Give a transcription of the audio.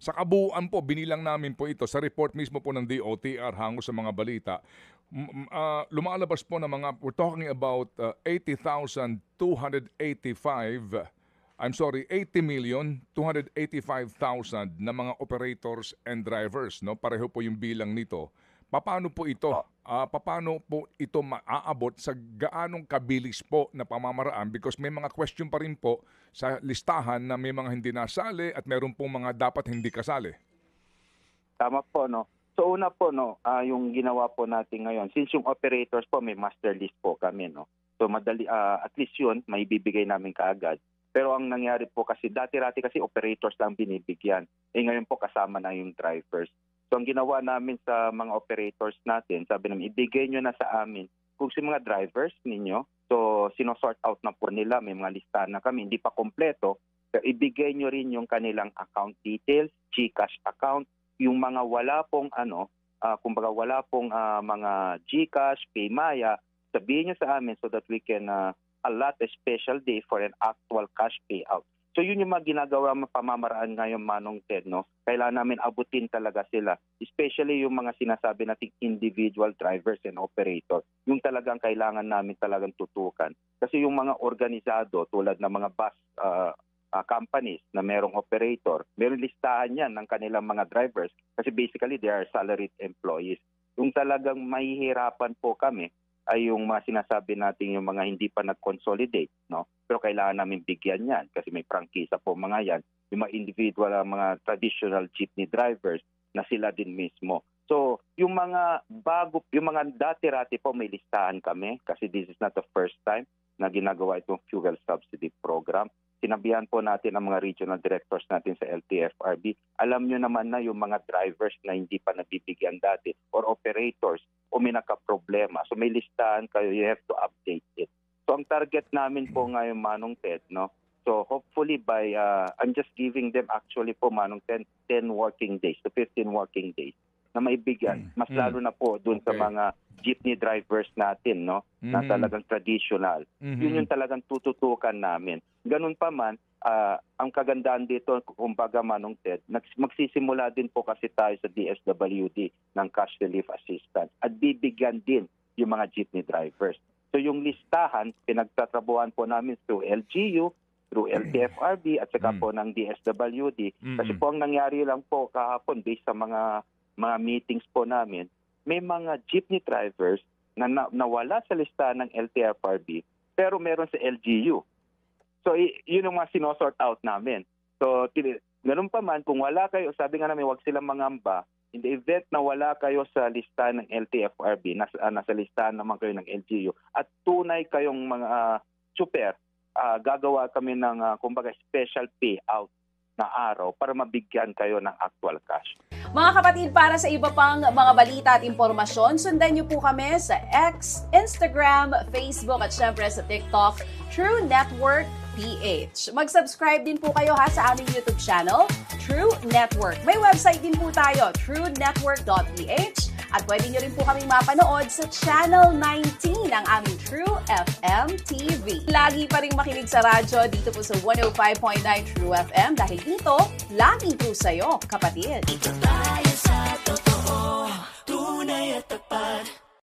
Sa kabuuan po, binilang namin po ito sa report mismo po ng DOTR hango sa mga balita. Lumalabas po na we're talking about 80,285,000 na mga operators and drivers, no? Pareho po yung bilang nito. Paano po ito? Paano po ito maaabot sa gaanong kabilis po na pamamaraan? Because may mga question pa rin po sa listahan na may mga hindi nasali at meron pong mga dapat hindi kasali. Tama po, no? So una po, no, yung ginawa po natin ngayon, since yung operators po may master list po kami, no? So madali, at least yun, may bibigay namin kaagad. Pero ang nangyari po kasi, dati-rati kasi operators lang binibigyan. Ngayon po kasama na yung drivers. So ang ginawa namin sa mga operators natin, sabi namin, ibigay nyo na sa amin kung si mga drivers ninyo. So sinosort out na po nila, may mga listahan na kami, hindi pa kompleto. So ibigay nyo rin yung kanilang account details, GCash account, yung mga wala pong kumbaga wala pong mga GCash, Paymaya, sabihin nyo sa amin so that we can allot a special day for an actual cash payout. So yun yung mga ginagawa pamamaraan ngayon, Manong Ted, no? Kailangan namin abutin talaga sila, especially yung mga sinasabi nating individual drivers and operators. Yung talagang kailangan namin talagang tutukan. Kasi yung mga organisado tulad ng mga bus companies na merong operator, meron listahan yan ng kanilang mga drivers kasi basically they are salaried employees. Yung talagang mahihirapan po kami ay yung mga sinasabi natin yung mga hindi pa nag-consolidate, no? Pero kailangan namin bigyan yan kasi may prangkisa po mga yan, yung mga individual, mga traditional jeepney drivers na sila din mismo. So, yung mga yung mga dati-rati po may listahan kami kasi this is not the first time na ginagawa itong fuel subsidy program. Sinabihan po natin ang mga regional directors natin sa LTFRB. Alam nyo naman na yung mga drivers na hindi pa nabibigyan dati or operators o may nakaproblema. So may listahan kayo, you have to update it. So ang target namin po ngayon, Manong Ted, no? So hopefully by, I'm just giving them actually po, Manong Ted, 10 working days to 15 working days na maibigyan. Mas lalo na po dun sa mga jeepney drivers natin, no? Na talagang traditional. Yun yung talagang tututukan namin. Ganun pa man, ang kagandaan dito, kumbaga, Manong Ted, magsisimula din po kasi tayo sa DSWD ng cash relief assistance at bibigyan din yung mga jeepney drivers. So yung listahan, pinagtatrabuhan po namin through LGU, through LTFRB at saka po ng DSWD. Kasi po ang nangyari lang po kahapon based sa mga meetings po namin, may mga jeepney drivers na nawala sa listahan ng LTFRB pero meron sa LGU. So yun yung mga sinosort out namin. So ganun pa man, kung wala kayo, sabi nga namin huwag silang mangamba, in the event na wala kayo sa listahan ng LTFRB, nasa listahan naman kayo ng LGU at tunay kayong mga super, gagawa kami ng kumbaga special payout na araw para mabigyan kayo ng actual cash. Mga kapatid, para sa iba pang mga balita at impormasyon, sundan niyo po kami sa X, Instagram, Facebook at syempre sa TikTok, True Network PH. Mag-subscribe din po kayo sa aming YouTube channel, True Network. May website din po tayo, truenetwork.ph at pwede niyo rin po kaming mapanood sa Channel 19 ng aming True FM TV. Lagi pa rin makinig sa radyo dito po sa 105.9 True FM dahil dito, lagi po sa'yo, kapatid. Ito tayo sa totoo, tunay at tapat.